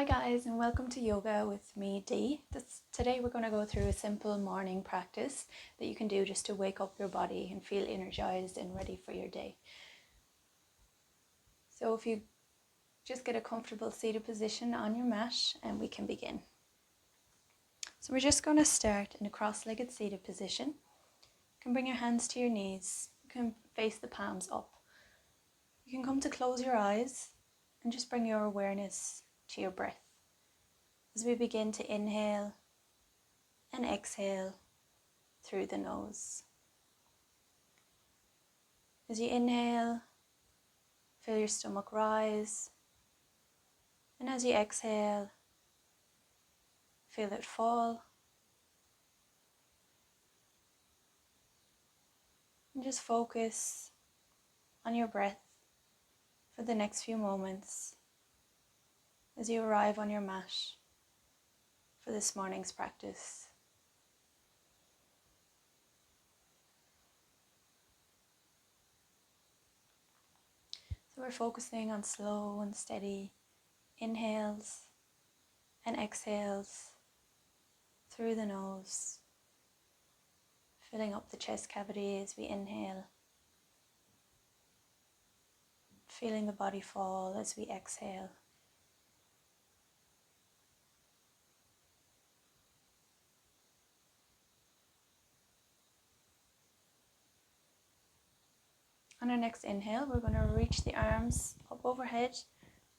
Hi guys, and welcome to Yoga with me, Dee. Today we're going to go through a simple morning practice that you can do just to wake up your body and feel energized and ready for your day. So if you just get a comfortable seated position on your mat and we can begin. So we're just going to start in a cross-legged seated position. You can bring your hands to your knees. You can face the palms up. You can come to close your eyes and just bring your awareness to your breath. As we begin to inhale and exhale through the nose. As you inhale, feel your stomach rise, and as you exhale, feel it fall. And just focus on your breath for the next few moments as you arrive on your mat for this morning's practice. So we're focusing on slow and steady inhales and exhales through the nose, filling up the chest cavity as we inhale, feeling the body fall as we exhale. On our next inhale, we're going to reach the arms up overhead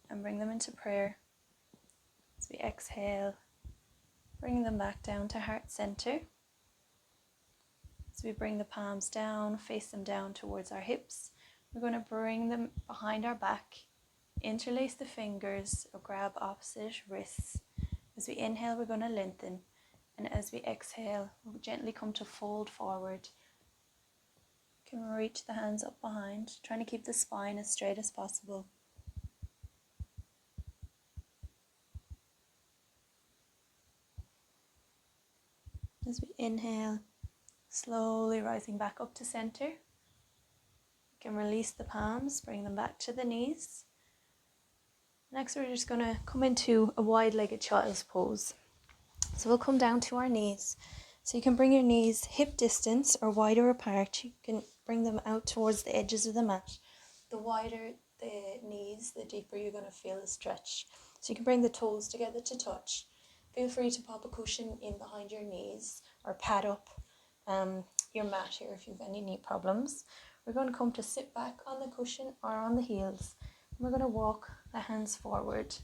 and bring them into prayer. As we exhale, bring them back down to heart center. As we bring the palms down, face them down towards our hips, we're going to bring them behind our back, interlace the fingers or grab opposite wrists. As we inhale, we're going to lengthen, and as we exhale, we'll gently come to fold forward. You can reach the hands up behind, trying to keep the spine as straight as possible. As we inhale, slowly rising back up to center. You can release the palms, bring them back to the knees. Next, we're just going to come into a wide-legged child's pose. So we'll come down to our knees. So you can bring your knees hip distance or wider apart. You can bring them out towards the edges of the mat. The wider the knees, the deeper you're going to feel the stretch. So you can bring the toes together to touch. Feel free to pop a cushion in behind your knees or pad up your mat here if you have any knee problems. We're going to come to sit back on the cushion or on the heels. We're going to walk the hands forward.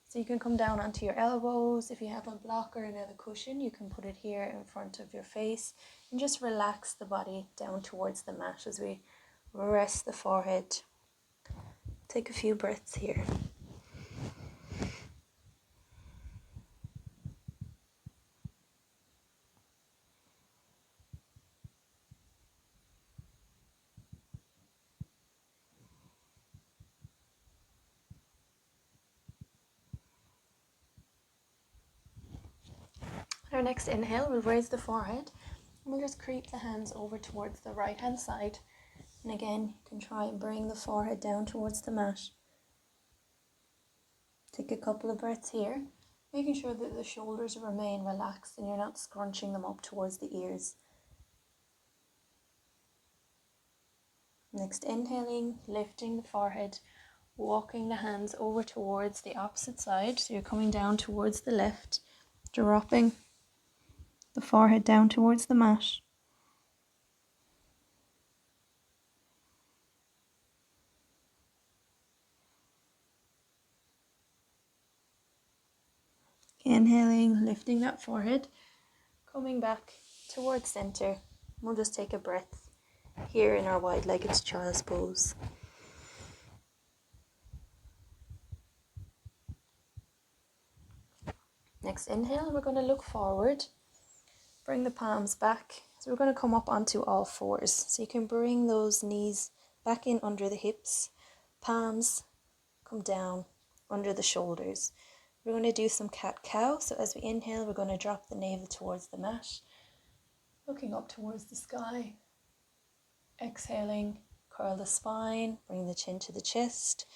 So you can come down onto your elbows. If you have a block or another cushion, you can put it here in front of your face and just relax the body down towards the mat as we rest the forehead. Take a few breaths here. Our next inhale, we'll raise the forehead and we'll just creep the hands over towards the right hand side. And again, you can try and bring the forehead down towards the mat. Take a couple of breaths here, making sure that the shoulders remain relaxed and you're not scrunching them up towards the ears. Next, inhaling, lifting the forehead, walking the hands over towards the opposite side. So you're coming down towards the left, dropping the forehead down towards the mat. Inhaling, lifting that forehead, coming back towards center. We'll just take a breath here in our wide-legged child's pose. Next inhale, we're going to look forward, bring the palms back. So we're going to come up onto all fours. So you can bring those knees back in under the hips, palms come down under the shoulders. We're going to do some cat-cow. So as we inhale, we're going to drop the navel towards the mat, looking up towards the sky. Exhaling, curl the spine, bring the chin to the chest,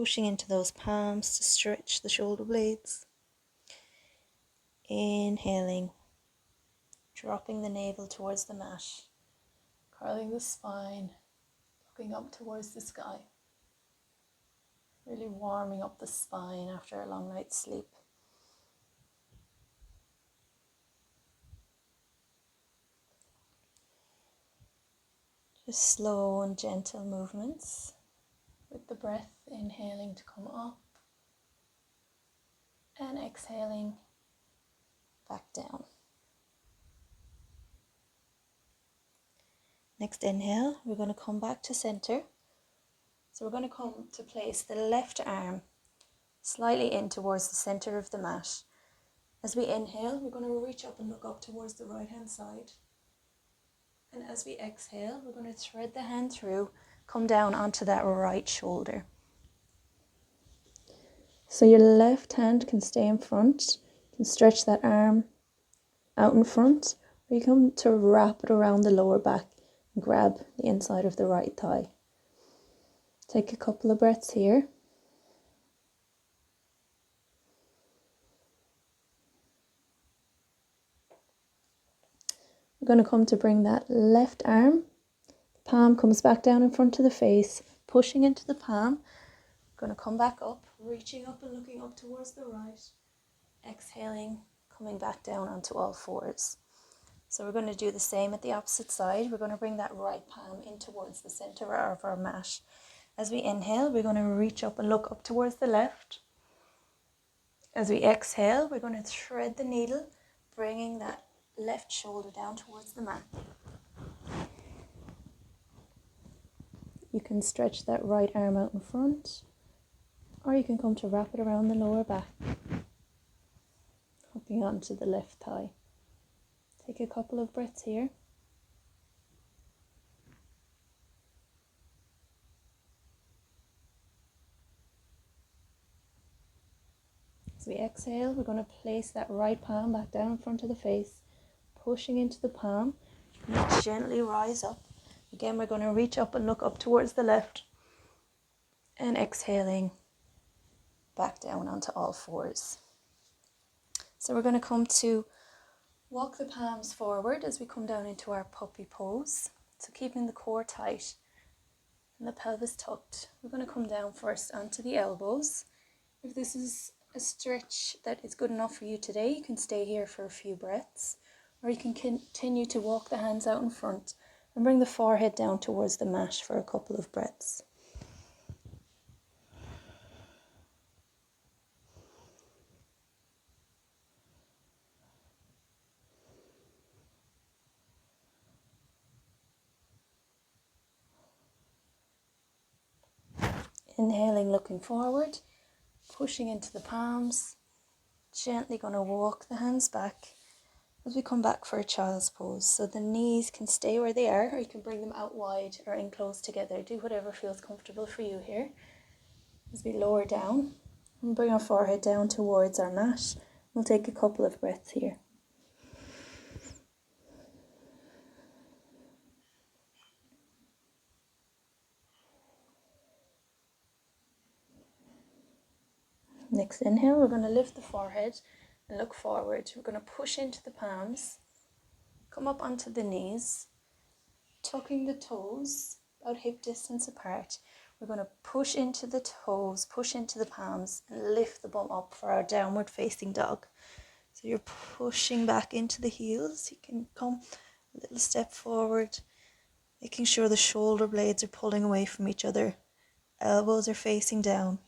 pushing into those palms to stretch the shoulder blades. Inhaling, dropping the navel towards the mat, curling the spine, looking up towards the sky. Really warming up the spine after a long night's sleep. Just slow and gentle movements with the breath, inhaling to come up and exhaling back down. Next inhale, we're going to come back to center. So we're going to come to place the left arm slightly in towards the center of the mat. As we inhale, we're going to reach up and look up towards the right hand side. And as we exhale, we're going to thread the hand through, come down onto that right shoulder. So your left hand can stay in front, you can stretch that arm out in front, or you come to wrap it around the lower back and grab the inside of the right thigh. Take a couple of breaths here. We're going to come to bring that left arm, the palm comes back down in front of the face, pushing into the palm. We're going to come back up, reaching up and looking up towards the right. Exhaling, coming back down onto all fours. So we're going to do the same at the opposite side. We're going to bring that right palm in towards the center of our mat. As we inhale, we're going to reach up and look up towards the left. As we exhale, we're going to thread the needle, bringing that left shoulder down towards the mat. You can stretch that right arm out in front, or you can come to wrap it around the lower back, hooking onto the left thigh. Take a couple of breaths here. As we exhale, we're going to place that right palm back down in front of the face, pushing into the palm, and gently rise up. Again, we're going to reach up and look up towards the left, and exhaling back down onto all fours. So we're going to come to walk the palms forward as we come down into our puppy pose. So keeping the core tight and the pelvis tucked. We're going to come down first onto the elbows. If this is a stretch that is good enough for you today, you can stay here for a few breaths, or you can continue to walk the hands out in front and bring the forehead down towards the mat for a couple of breaths. Inhaling, looking forward, pushing into the palms, gently going to walk the hands back as we come back for a child's pose. So the knees can stay where they are, or you can bring them out wide or in close together. Do whatever feels comfortable for you here. As we lower down and bring our forehead down towards our mat, we'll take a couple of breaths here. Next inhale, we're going to lift the forehead and look forward. We're going to push into the palms, come up onto the knees, tucking the toes about hip distance apart. We're going to push into the toes, push into the palms, and lift the bum up for our downward facing dog. So you're pushing back into the heels. You can come a little step forward, making sure the shoulder blades are pulling away from each other. Elbows are facing down.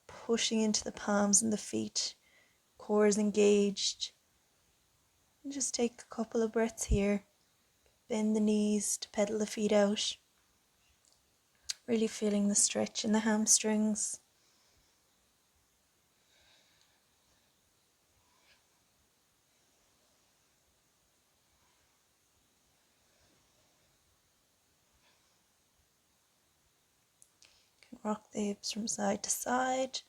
Pushing into the palms and the feet, core is engaged. And just take a couple of breaths here. Bend the knees to pedal the feet out. Really feeling the stretch in the hamstrings. You can rock the hips from side to side.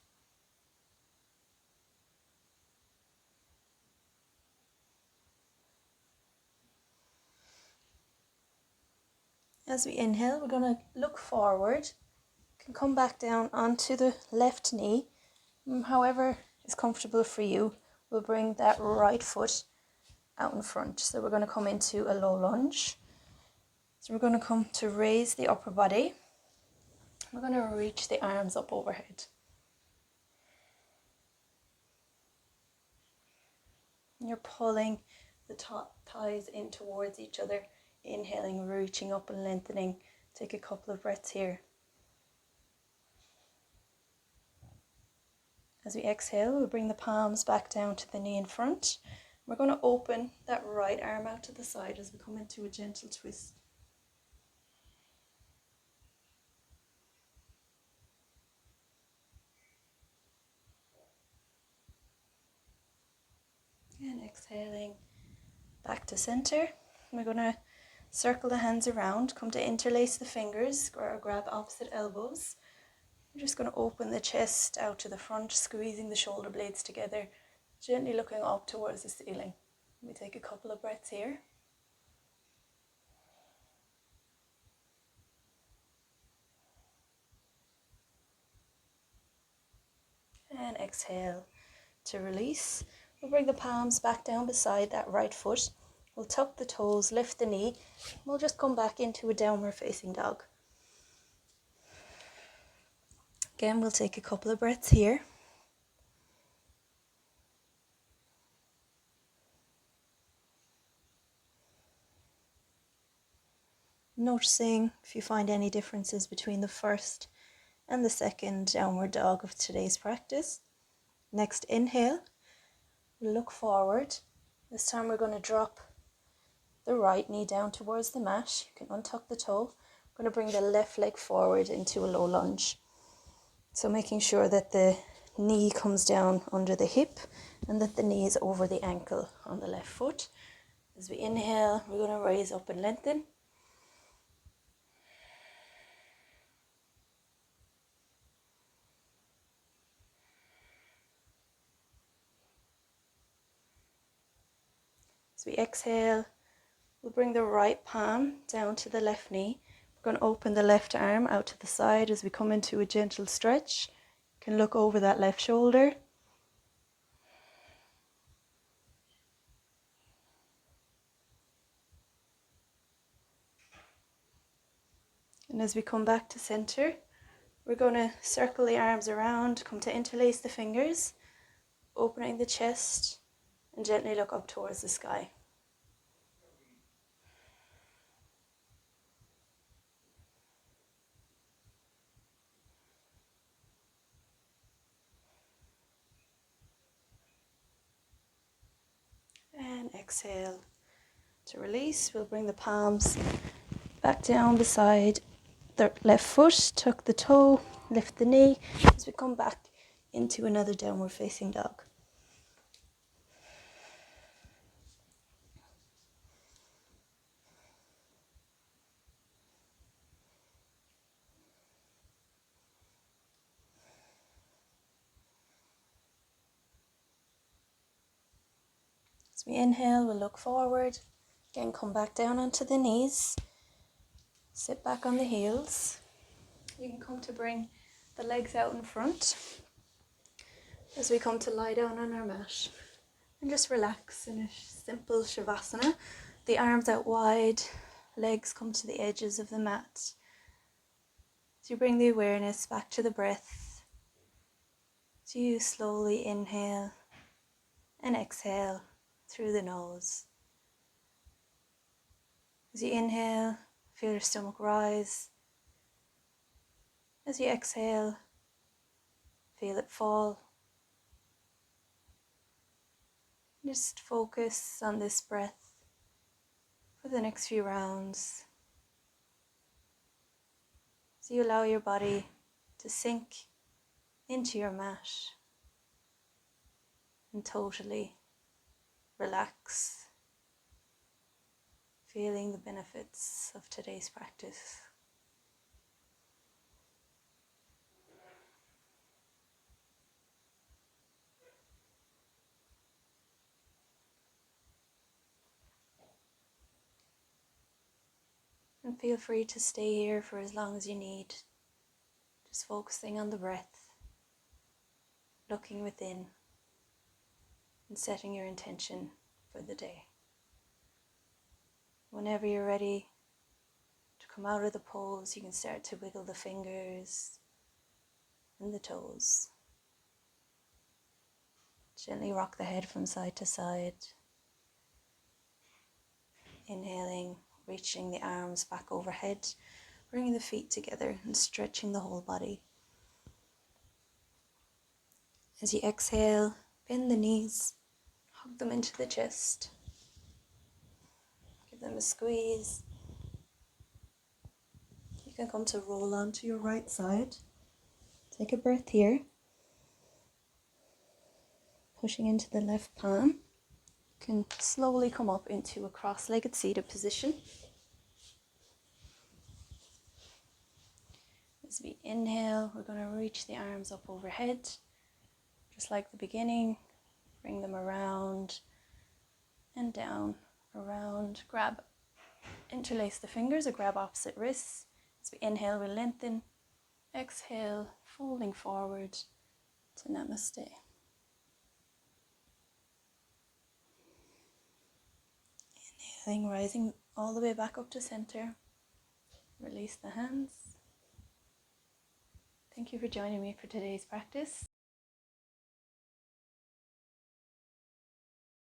As we inhale, we're going to look forward. You can come back down onto the left knee, however is comfortable for you. We'll bring that right foot out in front. So we're going to come into a low lunge. So we're going to come to raise the upper body. We're going to reach the arms up overhead. You're pulling the thighs in towards each other, inhaling, reaching up and lengthening. Take a couple of breaths here. As we exhale, we'll bring the palms back down to the knee in front. We're going to open that right arm out to the side as we come into a gentle twist. And exhaling back to center. We're going to circle the hands around, come to interlace the fingers, or grab opposite elbows. We're just going to open the chest out to the front, squeezing the shoulder blades together, gently looking up towards the ceiling. We take a couple of breaths here. And exhale to release. We'll bring the palms back down beside that right foot. We'll tuck the toes, lift the knee. We'll just come back into a downward facing dog. Again, we'll take a couple of breaths here. Noticing if you find any differences between the first and the second downward dog of today's practice. Next inhale, look forward. This time we're going to drop the right knee down towards the mat. You can untuck the toe. We're going to bring the left leg forward into a low lunge. So making sure that the knee comes down under the hip and that the knee is over the ankle on the left foot. As we inhale, we're going to raise up and lengthen. As we exhale, we'll bring the right palm down to the left knee. We're going to open the left arm out to the side as we come into a gentle stretch. You can look over that left shoulder. And as we come back to center, we're going to circle the arms around, come to interlace the fingers, opening the chest, and gently look up towards the sky. And exhale to release. We'll bring the palms back down beside the left foot, tuck the toe, lift the knee as we come back into another downward facing dog. As we inhale, we'll look forward. Again, come back down onto the knees. Sit back on the heels. You can come to bring the legs out in front as we come to lie down on our mat. And just relax in a simple Shavasana. The arms out wide, legs come to the edges of the mat. So you bring the awareness back to the breath. So you slowly inhale and exhale through the nose. As you inhale, feel your stomach rise. As you exhale, feel it fall. Just focus on this breath for the next few rounds. So you allow your body to sink into your mat and totally relax, feeling the benefits of today's practice. And feel free to stay here for as long as you need. Just focusing on the breath, looking within, and setting your intention for the day. Whenever you're ready to come out of the pose, you can start to wiggle the fingers and the toes. Gently rock the head from side to side. Inhaling, reaching the arms back overhead, bringing the feet together and stretching the whole body. As you exhale, bend the knees, hug them into the chest. Give them a squeeze. You can come to roll onto your right side. Take a breath here. Pushing into the left palm. You can slowly come up into a cross-legged seated position. As we inhale, we're going to reach the arms up overhead. Just like the beginning, bring them around and down, around, grab, interlace the fingers or grab opposite wrists. As we inhale, we lengthen. Exhale, folding forward to Namaste. Inhaling, rising all the way back up to center. Release the hands. Thank you for joining me for today's practice.